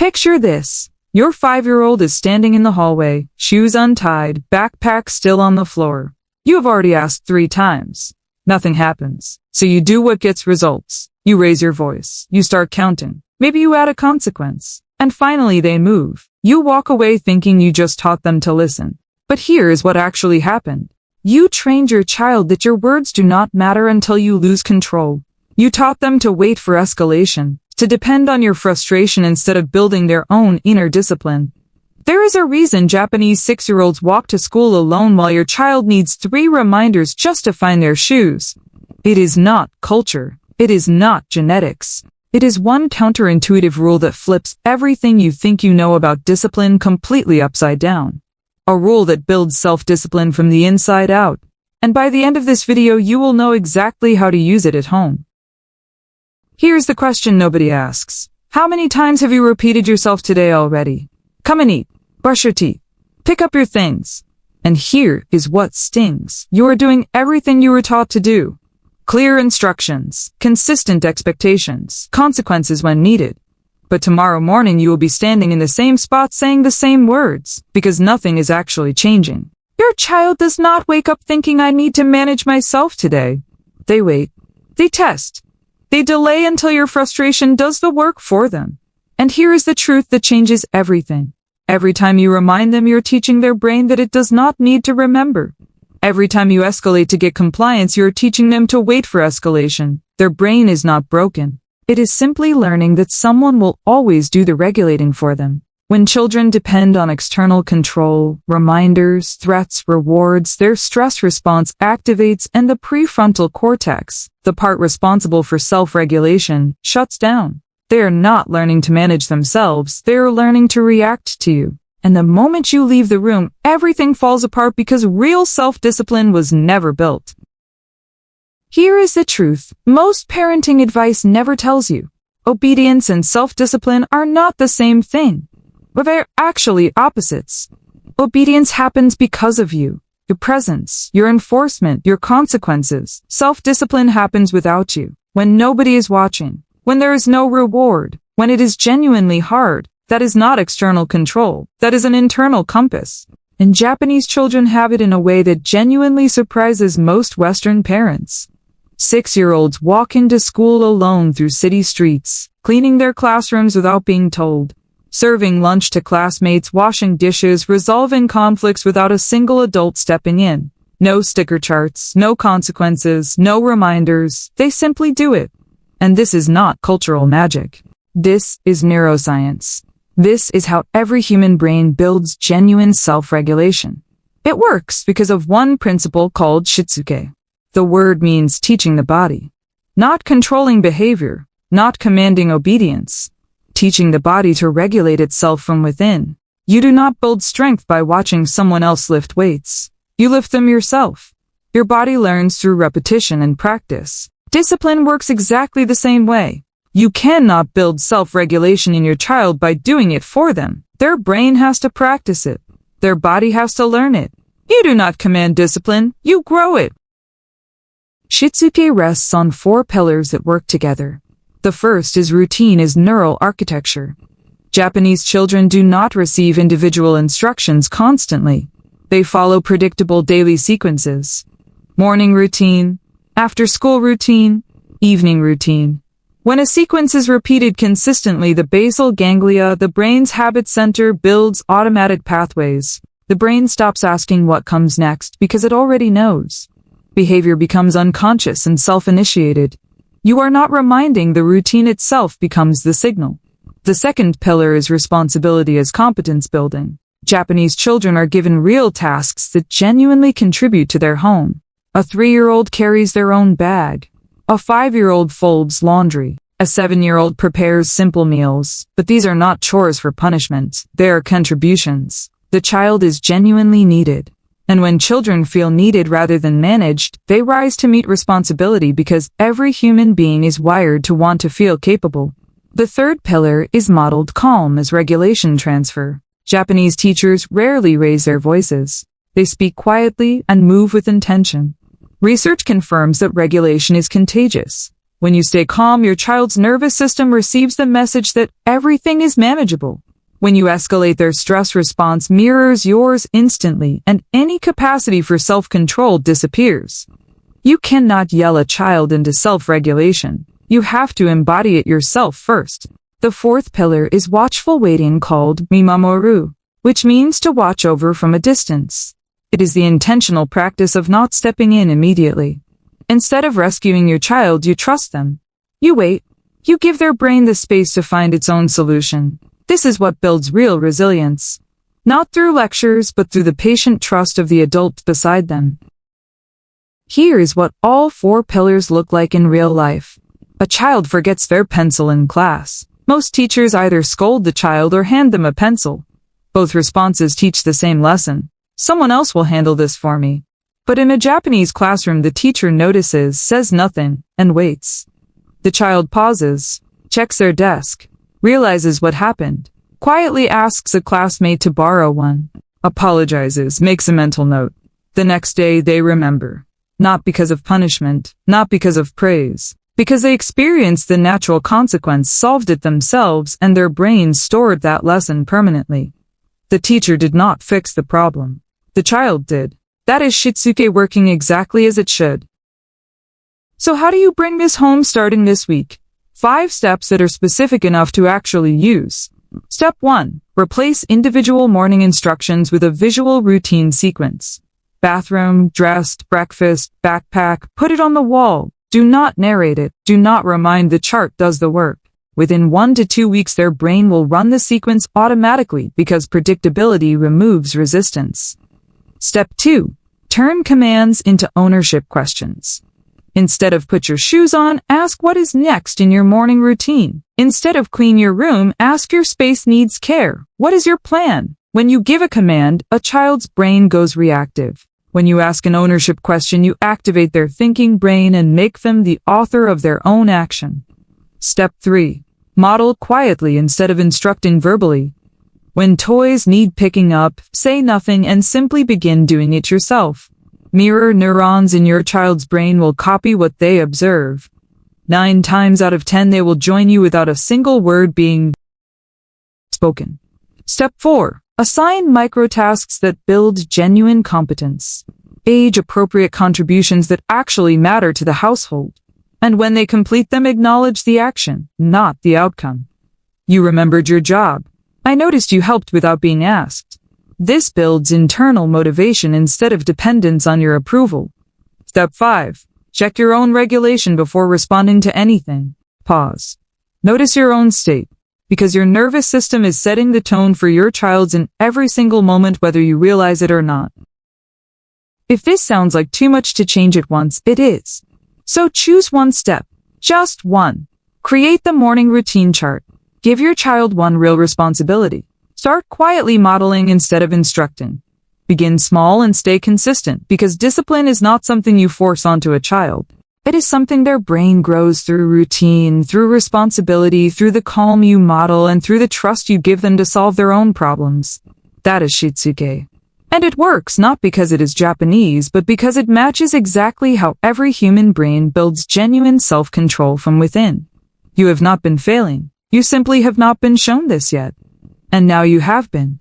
Picture this. Your 5-year-old is standing in the hallway, shoes untied, backpack still on the floor. You have already asked 3 times. Nothing happens. So you do what gets results. You raise your voice. You start counting. Maybe you add a consequence. And finally they move. You walk away thinking you just taught them to listen. But here is what actually happened. You trained your child that your words do not matter until you lose control. You taught them to wait for escalation, to depend on your frustration instead of building their own inner discipline. There is a reason Japanese 6-year-olds walk to school alone while your child needs 3 reminders just to find their shoes. It is not culture. It is not genetics. It is one counterintuitive rule that flips everything you think you know about discipline completely upside down. A rule that builds self-discipline from the inside out. And by the end of this video, you will know exactly how to use it at home. Here's the question nobody asks. How many times have you repeated yourself today already? Come and eat. Brush your teeth. Pick up your things. And here is what stings. You are doing everything you were taught to do. Clear instructions, consistent expectations, consequences when needed. But tomorrow morning you will be standing in the same spot saying the same words, because nothing is actually changing. Your child does not wake up thinking I need to manage myself today. They wait. They test. They delay until your frustration does the work for them. And here is the truth that changes everything. Every time you remind them, you're teaching their brain that it does not need to remember. Every time you escalate to get compliance, you're teaching them to wait for escalation. Their brain is not broken. It is simply learning that someone will always do the regulating for them. When children depend on external control, reminders, threats, rewards, their stress response activates and the prefrontal cortex, the part responsible for self-regulation, shuts down. They are not learning to manage themselves, they are learning to react to you. And the moment you leave the room, everything falls apart because real self-discipline was never built. Here is the truth. Most parenting advice never tells you. Obedience and self-discipline are not the same thing, but they're actually opposites. Obedience happens because of you, your presence, your enforcement, your consequences. Self-discipline happens without you, when nobody is watching, when there is no reward, when it is genuinely hard. That is not external control. That is an internal compass. And Japanese children have it in a way that genuinely surprises most Western parents. 6-year-olds walk into school alone through city streets, cleaning their classrooms without being told, serving lunch to classmates, washing dishes, resolving conflicts without a single adult stepping in. No sticker charts, no consequences, no reminders. They simply do it. And this is not cultural magic. This is neuroscience. This is how every human brain builds genuine self-regulation. It works because of one principle called Shitsuke. The word means teaching the body. Not controlling behavior, not commanding obedience. Teaching the body to regulate itself from within. You do not build strength by watching someone else lift weights. You lift them yourself. Your body learns through repetition and practice. Discipline works exactly the same way. You cannot build self-regulation in your child by doing it for them. Their brain has to practice it. Their body has to learn it. You do not command discipline, you grow it. Shitsuke rests on 4 pillars that work together. The first is routine is neural architecture. Japanese children do not receive individual instructions constantly. They follow predictable daily sequences. Morning routine, after-school routine, evening routine. When a sequence is repeated consistently, the basal ganglia, the brain's habit center, builds automatic pathways. The brain stops asking what comes next because it already knows. Behavior becomes unconscious and self-initiated. You are not reminding, the routine itself becomes the signal. The second pillar is responsibility as competence building. Japanese children are given real tasks that genuinely contribute to their home. A 3-year-old carries their own bag. A 5-year-old folds laundry. A 7-year-old prepares simple meals. But these are not chores for punishment. They are contributions. The child is genuinely needed. And when children feel needed rather than managed, they rise to meet responsibility because every human being is wired to want to feel capable. The third pillar is modeled calm as regulation transfer. Japanese teachers rarely raise their voices. They speak quietly and move with intention. Research confirms that regulation is contagious. When you stay calm, your child's nervous system receives the message that everything is manageable. When you escalate, their stress response mirrors yours instantly, and any capacity for self-control disappears. You cannot yell a child into self-regulation. You have to embody it yourself first. The fourth pillar is watchful waiting, called Mimamoru, which means to watch over from a distance. It is the intentional practice of not stepping in immediately. Instead of rescuing your child, you trust them. You wait. You give their brain the space to find its own solution. This is what builds real resilience. Not through lectures, but through the patient trust of the adult beside them. Here is what all four pillars look like in real life. A child forgets their pencil in class. Most teachers either scold the child or hand them a pencil. Both responses teach the same lesson. Someone else will handle this for me. But in a Japanese classroom, the teacher notices, says nothing, and waits. The child pauses, checks their desk, realizes what happened, quietly asks a classmate to borrow one, apologizes, makes a mental note. The next day they remember. Not because of punishment, not because of praise, because they experienced the natural consequence, solved it themselves, and their brains stored that lesson permanently. The teacher did not fix the problem. The child did. That is Shitsuke working exactly as it should. So how do you bring this home starting this week? 5 steps that are specific enough to actually use. Step 1. Replace individual morning instructions with a visual routine sequence. Bathroom, dressed, breakfast, backpack, put it on the wall. Do not narrate it. Do not remind. The chart does the work. Within 1 to 2 weeks, their brain will run the sequence automatically because predictability removes resistance. Step 2. Turn commands into ownership questions. Instead of put your shoes on, ask what is next in your morning routine. Instead of clean your room, ask your space needs care. What is your plan? When you give a command, a child's brain goes reactive. When you ask an ownership question, you activate their thinking brain and make them the author of their own action. Step 3. Model quietly instead of instructing verbally. When toys need picking up, say nothing and simply begin doing it yourself. Mirror neurons in your child's brain will copy what they observe. 9 times out of 10 they will join you without a single word being spoken. Step 4. Assign microtasks that build genuine competence. Age-appropriate contributions that actually matter to the household. And when they complete them, acknowledge the action, not the outcome. You remembered your job. I noticed you helped without being asked. This builds internal motivation instead of dependence on your approval. Step 5. Check your own regulation before responding to anything. Pause. Notice your own state, because your nervous system is setting the tone for your child's in every single moment, whether you realize it or not. If this sounds like too much to change at once, it is. So choose one step. Just one. Create the morning routine chart. Give your child one real responsibility. Start quietly modeling instead of instructing. Begin small and stay consistent, because discipline is not something you force onto a child. It is something their brain grows through routine, through responsibility, through the calm you model, and through the trust you give them to solve their own problems. That is Shitsuke. And it works not because it is Japanese, but because it matches exactly how every human brain builds genuine self-control from within. You have not been failing. You simply have not been shown this yet. And now you have been.